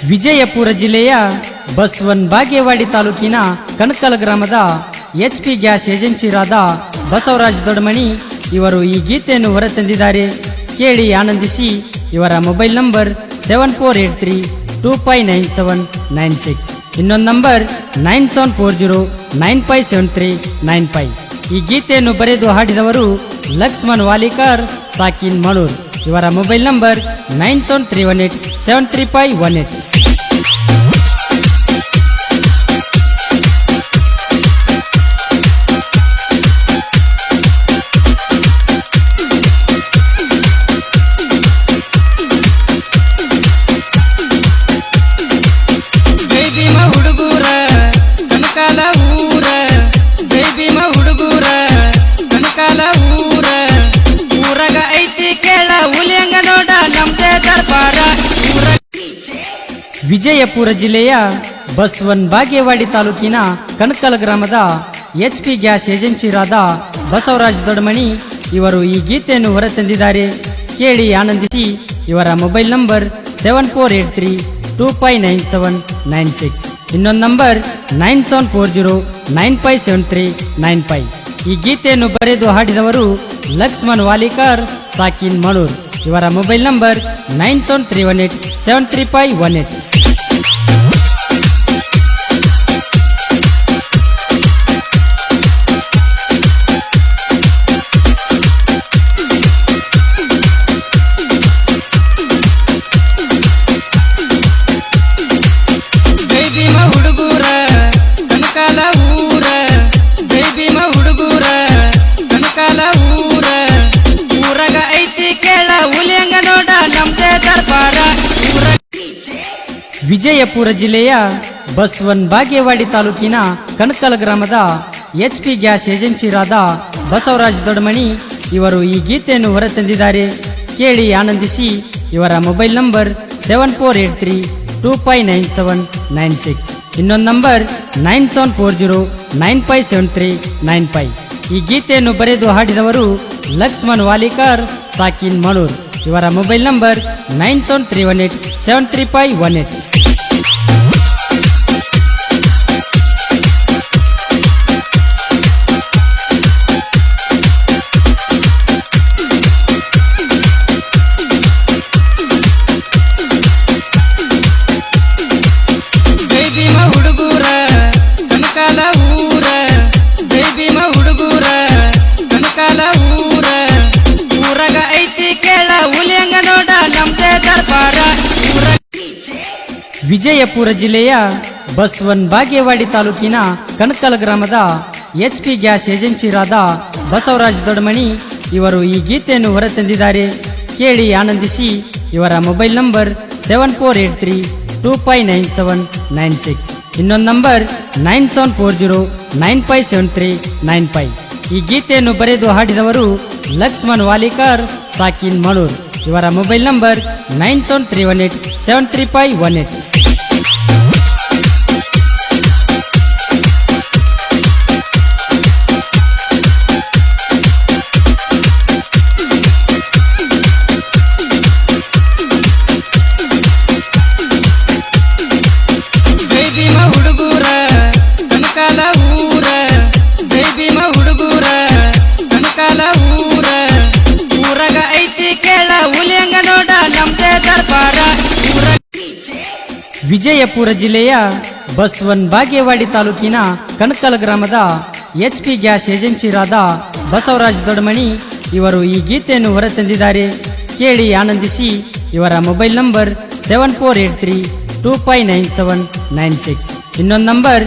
ವಿಜಯಪುರ ಜಿಲ್ಲೆಯ ಬಸವನ್ ಬಾಗೇವಾಡಿ ತಾಲೂಕಿನ ಕಣಕಲ್ ಗ್ರಾಮದ HP ಗ್ಯಾಸ್ ಏಜೆನ್ಸಿರಾದ ಬಸವರಾಜ್ ದೊಡ್ಡಮನಿ ಇವರು ಈ ಗೀತೆಯನ್ನು ಹೊರತಂದಿದ್ದಾರೆ. ಕೇಳಿ ಆನಂದಿಸಿ. ಇವರ ಮೊಬೈಲ್ ನಂಬರ್ 7483259796. ಇನ್ನೊಂದು ನಂಬರ್ 9740957395. ಈ ಗೀತೆಯನ್ನು ಬರೆದು ಹಾಡಿದವರು ಲಕ್ಷ್ಮಣ್ ವಾಲಿಕರ್ ಸಾಕಿನ್ ಮಳೂರ್. ಇವರ ಮೊಬೈಲ್ ನಂಬರ್ 9731873518. ವಿಜಯಪುರ ಜಿಲ್ಲೆಯ ಬಸವನ್ ಬಾಗೇವಾಡಿ ತಾಲೂಕಿನ ಕಣಕಲ್ ಗ್ರಾಮದ HP ಗ್ಯಾಸ್ ಏಜೆನ್ಸಿರಾದ ಬಸವರಾಜ್ ದೊಡ್ಡಮನಿ ಇವರು ಈ ಗೀತೆಯನ್ನು ಹೊರತಂದಿದ್ದಾರೆ. ಕೇಳಿ ಆನಂದಿಸಿ. ಇವರ ಮೊಬೈಲ್ ನಂಬರ್ 7483259796. ಇನ್ನೊಂದು ನಂಬರ್ 9740957395. ಈ ಗೀತೆಯನ್ನು ಬರೆದು ಹಾಡಿದವರು ಲಕ್ಷ್ಮಣ್ ವಾಲಿಕರ್ ಸಾಕಿನ್ ಮಳೂರ್. ಇವರ ಮೊಬೈಲ್ ನಂಬರ್ 9731873518. ವಿಜಯಪುರ ಜಿಲ್ಲೆಯ ಬಸವನ್ ಬಾಗೇವಾಡಿ ತಾಲೂಕಿನ ಕಣಕಲ್ ಗ್ರಾಮದ HP ಗ್ಯಾಸ್ ಏಜೆನ್ಸಿರಾದ ಬಸವರಾಜ್ ದೊಡ್ಡಮನಿ ಇವರು ಈ ಗೀತೆಯನ್ನು ಹೊರತಂದಿದ್ದಾರೆ. ಕೇಳಿ ಆನಂದಿಸಿ. ಇವರ ಮೊಬೈಲ್ ನಂಬರ್ 7440259796. ಇನ್ನೊಂದು ನಂಬರ್ 9740957395. ಈ ಗೀತೆಯನ್ನು ಬರೆದು ಹಾಡಿದವರು ಲಕ್ಷ್ಮಣ್ ವಾಲಿಕರ್ ಸಾಕಿನ್ ಮಳೂರ್. ಇವರ ಮೊಬೈಲ್ ನಂಬರ್ 9731873518. ವಿಜಯಪುರ ಜಿಲ್ಲೆಯ ಬಸವನ್ ಬಾಗೇವಾಡಿ ತಾಲೂಕಿನ ಕಣಕಲ್ ಗ್ರಾಮದ HP ಗ್ಯಾಸ್ ಏಜೆನ್ಸಿರಾದ ಬಸವರಾಜ್ ದೊಡ್ಡಮನಿ ಇವರು ಈ ಗೀತೆಯನ್ನು ಹೊರತಂದಿದ್ದಾರೆ. ಕೇಳಿ ಆನಂದಿಸಿ. ಇವರ ಮೊಬೈಲ್ ನಂಬರ್ 7440259796. ಇನ್ನೊಂದು ನಂಬರ್ 9740957395. ಈ ಗೀತೆಯನ್ನು ಬರೆದು ಹಾಡಿದವರು ಲಕ್ಷ್ಮಣ್ ವಾಲಿಕರ್ ಸಾಕಿನ್ ಮಳೂರ್. ಇವರ ಮೊಬೈಲ್ ನಂಬರ್ 9731873518. ವಿಜಯಪುರ ಜಿಲ್ಲೆಯ ಬಸವನ್ ಬಾಗೇವಾಡಿ ತಾಲೂಕಿನ ಕಣಕಲ್ ಗ್ರಾಮದ HP ಗ್ಯಾಸ್ ಏಜೆನ್ಸಿರಾದ ಬಸವರಾಜ್ ದೊಡ್ಡಮನಿ ಇವರು ಈ ಗೀತೆಯನ್ನು ಹೊರತಂದಿದ್ದಾರೆ. ಕೇಳಿ ಆನಂದಿಸಿ. ಇವರ ಮೊಬೈಲ್ ನಂಬರ್ 7483259796. ಇನ್ನೊಂದು ನಂಬರ್